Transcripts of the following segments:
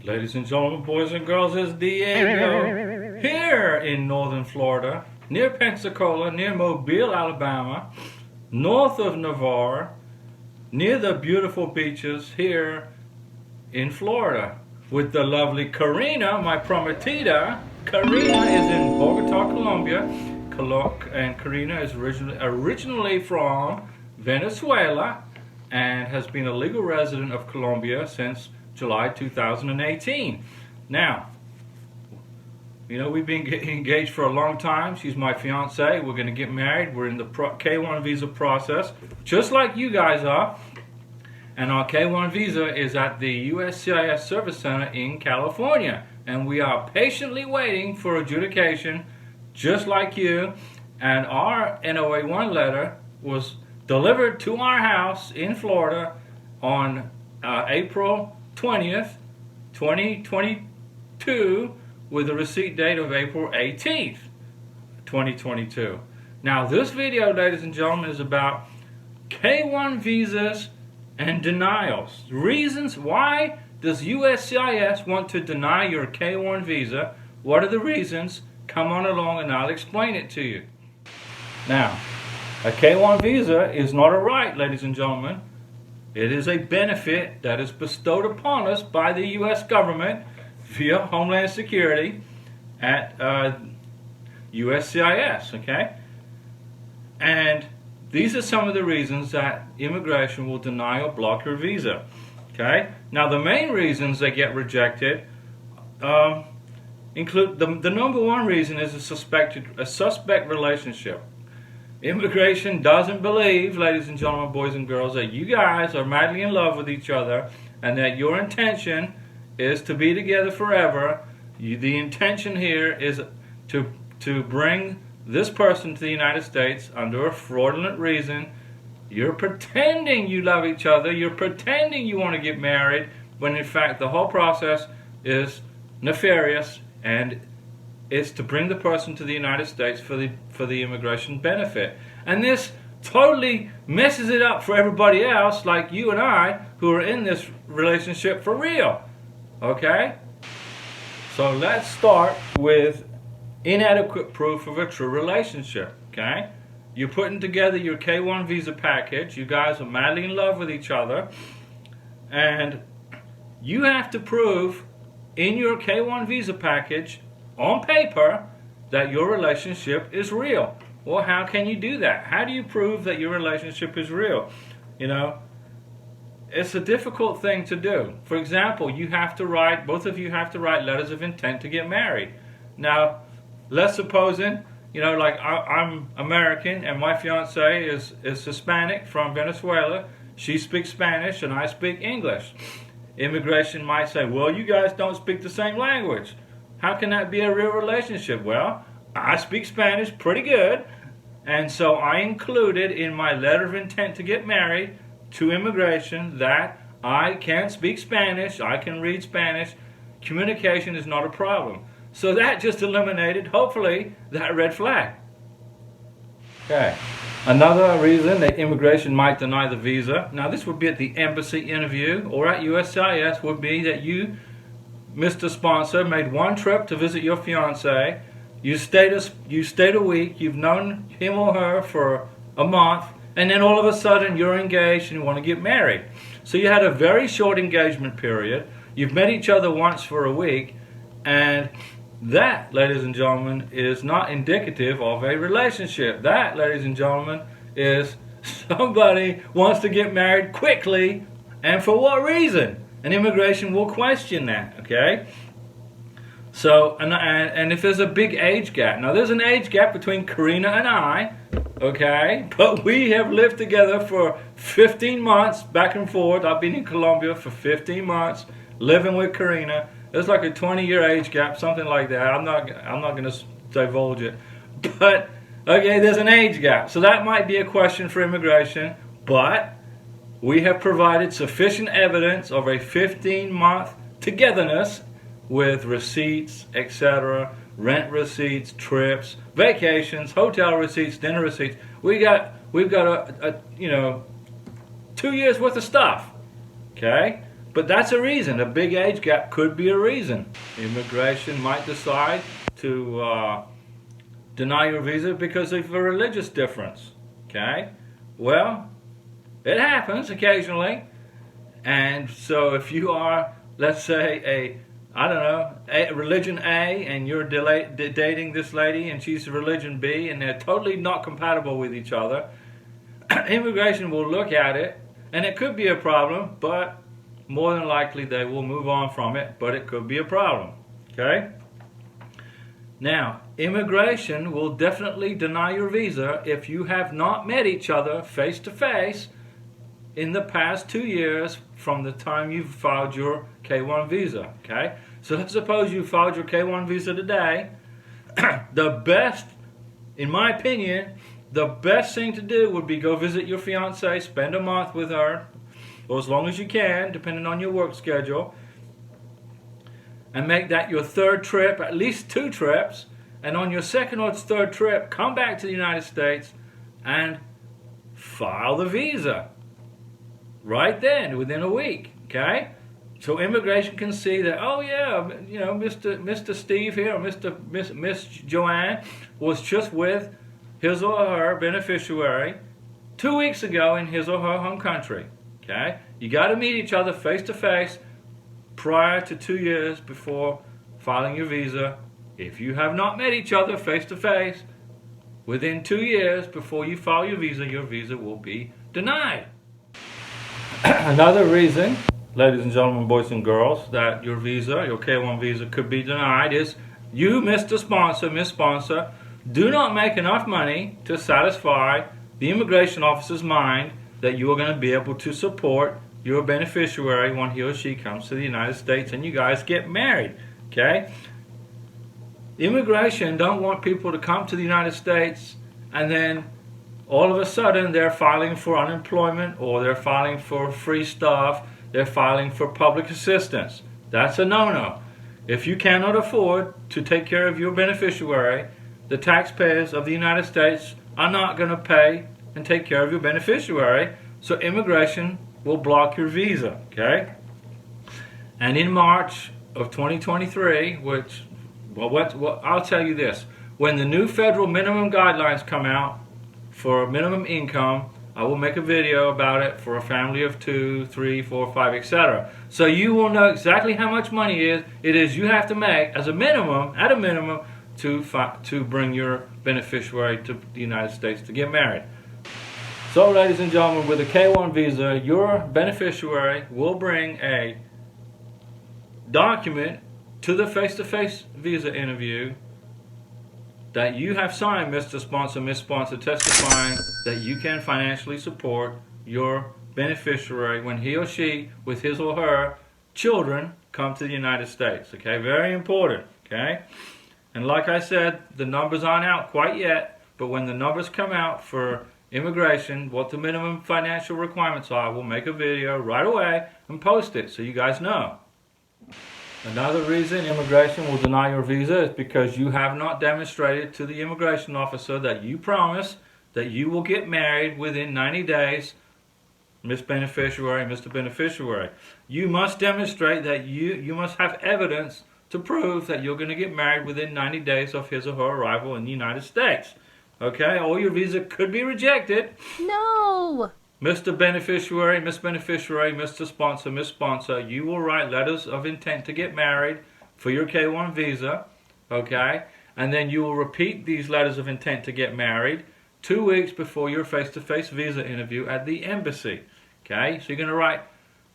Ladies and gentlemen, boys and girls, it's Diego here in northern Florida, near Pensacola, near Mobile, Alabama, north of Navarre, near the beautiful beaches here in Florida, with the lovely Karina, my prometida. Karina is in Bogota, Colombia, and Karina is originally from Venezuela and has been a legal resident of Colombia since July 2018. Now, you know, we've been engaged for a long time. She's my fiance. We're going to get married. We're in the K1 visa process, just like you guys are. And our K1 visa is at the USCIS Service Center in California. And we are patiently waiting for adjudication, just like you. And our NOA-1 letter was delivered to our house in Florida on April 20th, 2022, with a receipt date of April 18th, 2022. Now, this video, ladies and gentlemen, is about K1 visas and denials. Reasons why does USCIS want to deny your K1 visa? What are the reasons? Come on along and I'll explain it to you. Now, a K1 visa is not a right, ladies and gentlemen. It is a benefit that is bestowed upon us by the U.S. government via Homeland Security at USCIS, okay? And these are some of the reasons that immigration will deny or block your visa, okay? Now, the main reasons they get rejected include, the number one reason is a suspect relationship. Immigration doesn't believe, ladies and gentlemen, boys and girls, that you guys are madly in love with each other and that your intention is to be together forever. The intention here is to bring this person to the United States under a fraudulent reason. You're pretending you love each other. You're pretending you want to get married, when in fact the whole process is nefarious, and it's to bring the person to the United States for the immigration benefit. And this totally messes it up for everybody else, like you and I, who are in this relationship for real. Okay? So let's start with inadequate proof of a true relationship. Okay? You're putting together your K1 visa package. You guys are madly in love with each other. And you have to prove in your K1 visa package, on paper, that your relationship is real. Well, how can you do that? How do you prove that your relationship is real? You know, it's a difficult thing to do. For example, both of you have to write letters of intent to get married. Now, let's supposing, you know, like I'm American and my fiance is Hispanic from Venezuela. She speaks Spanish and I speak English. Immigration might say, well, you guys don't speak the same language. How can that be a real relationship? Well, I speak Spanish pretty good, and so I included in my letter of intent to get married to immigration that I can speak Spanish, I can read Spanish, communication is not a problem. So that just eliminated, hopefully, that red flag. Okay. Another reason that immigration might deny the visa, now this would be at the embassy interview or at USCIS, would be that you, Mr. Sponsor, made one trip to visit your fiance. You stayed a week. You've known him or her for a month, and then all of a sudden you're engaged and you want to get married. So you had a very short engagement period. You've met each other once for a week, and that, ladies and gentlemen, is not indicative of a relationship. That, ladies and gentlemen, is somebody wants to get married quickly, and for what reason? And immigration will question that, okay? So, and if there's a big age gap. Now, there's an age gap between Karina and I, okay? But we have lived together for 15 months, back and forth. I've been in Colombia for 15 months, living with Karina. There's like a 20-year age gap, something like that. I'm not going to divulge it. But, okay, there's an age gap. So that might be a question for immigration, but we have provided sufficient evidence of a 15-month togetherness with receipts, etc., rent receipts, trips, vacations, hotel receipts, dinner receipts. We've got a 2 years worth of stuff. Okay? But that's a reason. A big age gap could be a reason. Immigration might decide to deny your visa because of a religious difference. Okay? Well, it happens occasionally. And so if you are, let's say, a religion A, and you're dating this lady and she's religion B, and they're totally not compatible with each other, immigration will look at it, and it could be a problem, but more than likely they will move on from it, but it could be a problem. Okay? Now, immigration will definitely deny your visa if you have not met each other face to face in the past 2 years from the time you filed your K-1 visa. Okay? So let's suppose you filed your K-1 visa today. The best, in my opinion, the best thing to do would be go visit your fiancée, spend a month with her, or as long as you can, depending on your work schedule, and make that your third trip, at least 2 trips, and on your second or third trip, come back to the United States and file the visa. Right then, within a week, okay? So immigration can see that, oh yeah, you know, Mr. Steve here, or Miss Joanne was just with his or her beneficiary 2 weeks ago in his or her home country, okay? You got to meet each other face to face prior to 2 years before filing your visa. If you have not met each other face to face within 2 years before you file your visa will be denied. Another reason, ladies and gentlemen, boys and girls, that your visa, your K-1 visa, could be denied is you, Mr. Sponsor, Miss Sponsor, do not make enough money to satisfy the immigration officer's mind that you are going to be able to support your beneficiary when he or she comes to the United States and you guys get married. Okay? Immigration don't want people to come to the United States and then all of a sudden they're filing for unemployment, or they're filing for free stuff, they're filing for public assistance. That's a no-no. If you cannot afford to take care of your beneficiary, the taxpayers of the United States are not going to pay and take care of your beneficiary, so immigration will block your visa, okay? And in March of 2023, I'll tell you this, when the new federal minimum guidelines come out for minimum income, I will make a video about it for a family of 2, 3, 4, 5, etc. So you will know exactly how much money it is you have to make as a minimum, at a minimum, to bring your beneficiary to the United States to get married. So, ladies and gentlemen, with a K-1 visa, your beneficiary will bring a document to the face-to-face visa interview that you have signed, Mr. Sponsor, Miss Sponsor, testifying that you can financially support your beneficiary when he or she, with his or her children, come to the United States. Okay, very important. Okay, and like I said, the numbers aren't out quite yet, but when the numbers come out for immigration, what the minimum financial requirements are, we'll make a video right away and post it so you guys know. Another reason immigration will deny your visa is because you have not demonstrated to the immigration officer that you promise that you will get married within 90 days, Miss Beneficiary, Mr. Beneficiary. You must demonstrate that you must have evidence to prove that you're going to get married within 90 days of his or her arrival in the United States. Okay? Or your visa could be rejected. No! Mr. Beneficiary, Miss Beneficiary, Mr. Sponsor, Miss Sponsor, you will write letters of intent to get married for your K-1 visa, okay? And then you will repeat these letters of intent to get married 2 weeks before your face-to-face visa interview at the embassy, okay? So you're going to write,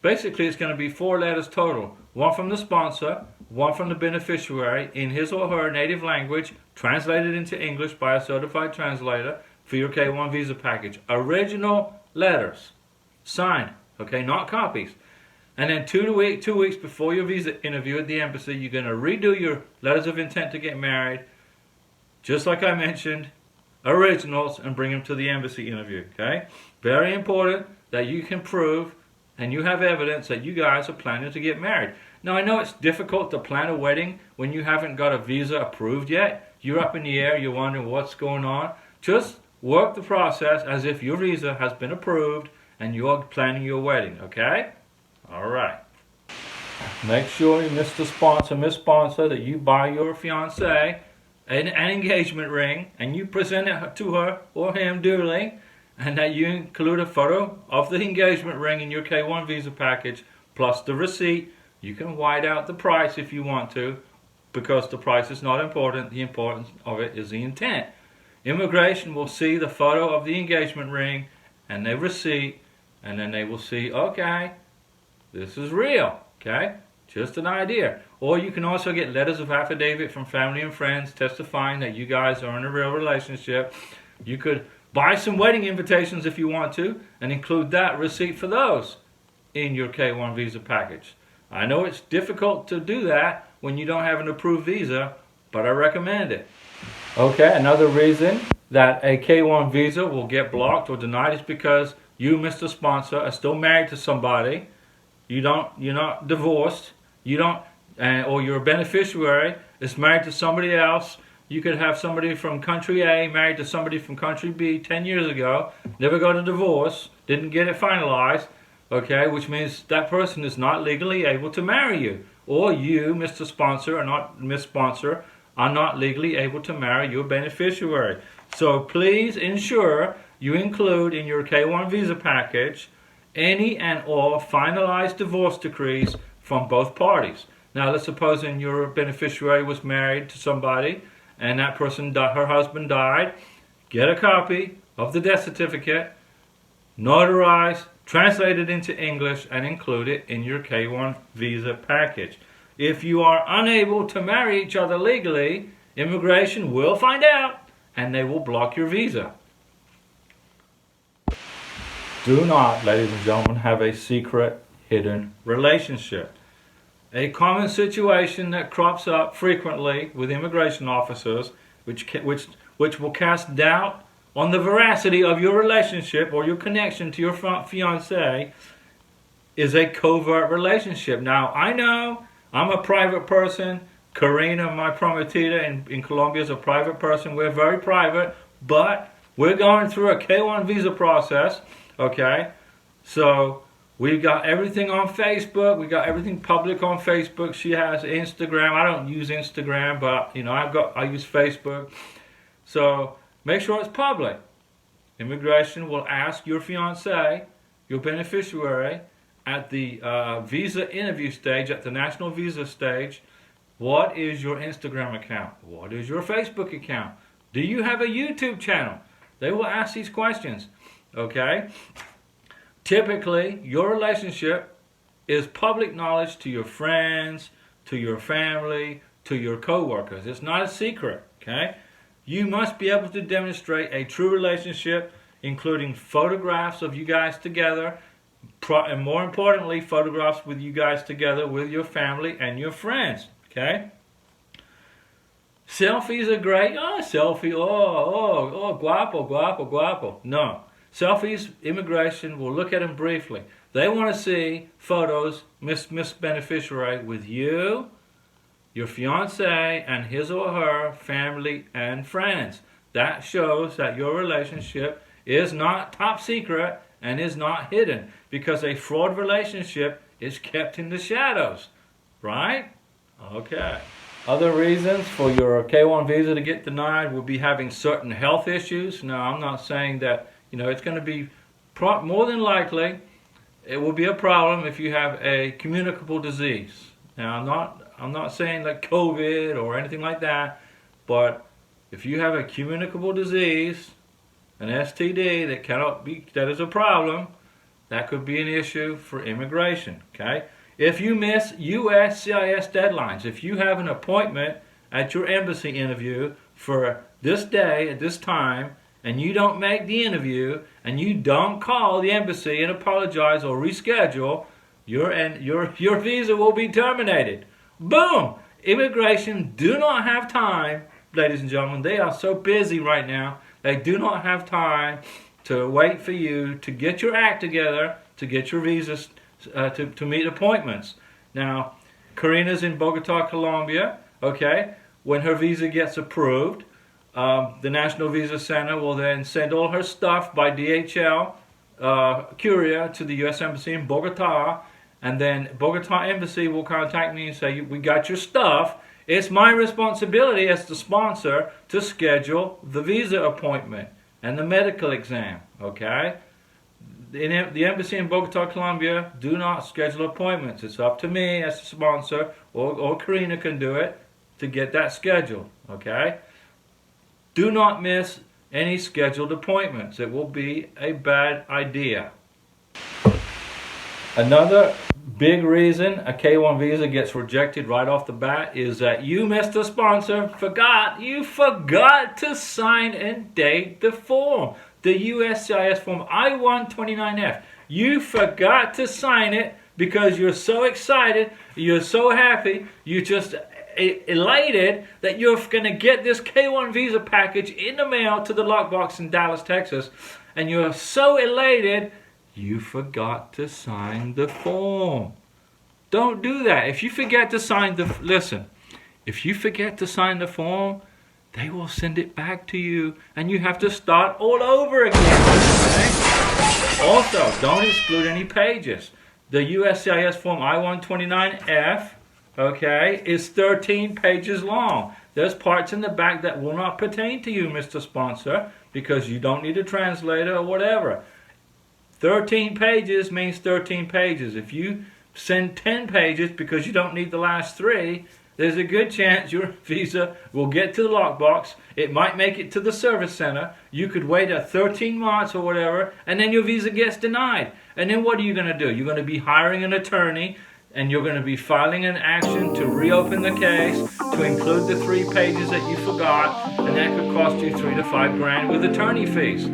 basically it's going to be 4 letters total. One from the sponsor, one from the beneficiary in his or her native language, translated into English by a certified translator for your K-1 visa package. Original letters, signed, okay, not copies. And then 2 weeks before your visa interview at the embassy, you're going to redo your letters of intent to get married, just like I mentioned, originals, and bring them to the embassy interview, okay? Very important that you can prove and you have evidence that you guys are planning to get married. Now, I know it's difficult to plan a wedding when you haven't got a visa approved yet. You're up in the air, you're wondering what's going on. Just work the process as if your visa has been approved and you're planning your wedding, okay? All right. Make sure, Mr. Sponsor, Miss Sponsor, that you buy your fiancé an engagement ring and you present it to her or him duly, and that you include a photo of the engagement ring in your K1 visa package plus the receipt. You can white out the price if you want to, because the price is not important. The importance of it is the intent. Immigration will see the photo of the engagement ring and the receipt, and then they will see, okay, this is real, okay? Just an idea. Or you can also get letters of affidavit from family and friends testifying that you guys are in a real relationship. You could buy some wedding invitations if you want to, and include that receipt for those in your K1 visa package. I know it's difficult to do that when you don't have an approved visa, but I recommend it. Okay, another reason that a K1 visa will get blocked or denied is because you, Mr. Sponsor, are still married to somebody. You're not divorced. Or your beneficiary is married to somebody else. You could have somebody from country A married to somebody from country B 10 years ago, never got a divorce, didn't get it finalized, okay, which means that person is not legally able to marry you. Or you, Mr. Sponsor, or not Miss Sponsor, are not legally able to marry your beneficiary. So please ensure you include in your K1 visa package any and all finalized divorce decrees from both parties. Now, let's suppose your beneficiary was married to somebody and that person, her husband died. Get a copy of the death certificate, notarized, translated into English, and include it in your K1 visa package. If you are unable to marry each other legally, immigration will find out and they will block your visa. Do not, ladies and gentlemen, have a secret, hidden relationship. A common situation that crops up frequently with immigration officers, which will cast doubt on the veracity of your relationship or your connection to your fiancé, is a covert relationship. Now, I know I'm a private person. Karina, my prometida in Colombia, is a private person. We're very private, but we're going through a K1 visa process, okay? So we've got everything on Facebook. We got everything public on Facebook. She has Instagram. I don't use Instagram, but I use Facebook. So make sure it's public. Immigration will ask your fiancé, your beneficiary, at the visa interview stage, at the national visa stage, what is your Instagram account? What is your Facebook account? Do you have a YouTube channel? They will ask these questions, okay? Typically, your relationship is public knowledge to your friends, to your family, to your co-workers. It's not a secret, okay? You must be able to demonstrate a true relationship, including photographs of you guys together, and more importantly, photographs with you guys together with your family and your friends, okay? Selfies are great. Oh, selfie. Oh, guapo, guapo, guapo. No. Selfies, immigration will look at them briefly. They want to see photos, Miss Beneficiary, with you, your fiancé, and his or her family and friends. That shows that your relationship is not top secret and is not hidden, because a fraud relationship is kept in the shadows, right? Okay. Other reasons for your K1 visa to get denied would be having certain health issues. Now, I'm not saying that, it's going to be, more than likely, it will be a problem if you have a communicable disease. Now, I'm not saying like COVID or anything like that, but if you have a communicable disease, an STD that is a problem, that could be an issue for immigration, okay? If you miss USCIS deadlines, if you have an appointment at your embassy interview for this day at this time, and you don't make the interview, and you don't call the embassy and apologize or reschedule, your visa will be terminated. Boom! Immigration do not have time, ladies and gentlemen. They are so busy right now. They do not have time to wait for you to get your act together, to get your visas, to meet appointments. Now, Karina's in Bogota, Colombia, okay? When her visa gets approved, the National Visa Center will then send all her stuff by DHL courier to the U.S. Embassy in Bogota, and then Bogota Embassy will contact me and say, we got your stuff. It's my responsibility as the sponsor to schedule the visa appointment and the medical exam, okay? The embassy in Bogota, Colombia, do not schedule appointments. It's up to me as the sponsor, or Karina can do it, to get that scheduled, okay? Do not miss any scheduled appointments. It will be a bad idea. Another big reason a K1 visa gets rejected right off the bat is that you, Mr. Sponsor, forgot to sign and date the form. The USCIS form I-129F. You forgot to sign it because you're so excited, you're so happy, you're just elated that you're going to get this K1 visa package in the mail to the lockbox in Dallas, Texas. And you're so elated, you forgot to sign the form. Don't do that. If you forget to sign if you forget to sign the form, they will send it back to you and you have to start all over again. Okay? Also, don't exclude any pages. The USCIS form I-129F, okay, is 13 pages long. There's parts in the back that will not pertain to you, Mr. Sponsor, because you don't need a translator or whatever. 13 pages means 13 pages. If you send 10 pages because you don't need the last 3, there's a good chance your visa will get to the lockbox. It might make it to the service center. You could wait 13 months or whatever, and then your visa gets denied. And then what are you going to do? You're going to be hiring an attorney, and you're going to be filing an action to reopen the case, to include the 3 pages that you forgot, and that could cost you $3 to $5 grand with attorney fees.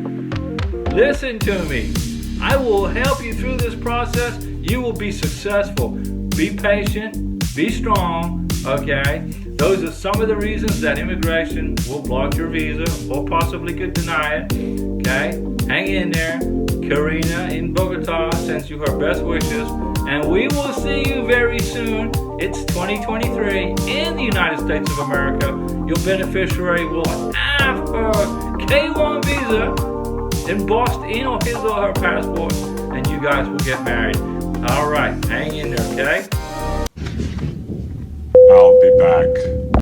Listen to me. I will help you through this process. You will be successful. Be patient. Be strong. Okay? Those are some of the reasons that immigration will block your visa or possibly could deny it. Okay? Hang in there. Karina in Bogota sends you her best wishes. And we will see you very soon. It's 2023 in the United States of America. Your beneficiary will have her K1 visa embossed in on his or her passport, and you guys will get married. All right, hang in there, okay? I'll be back.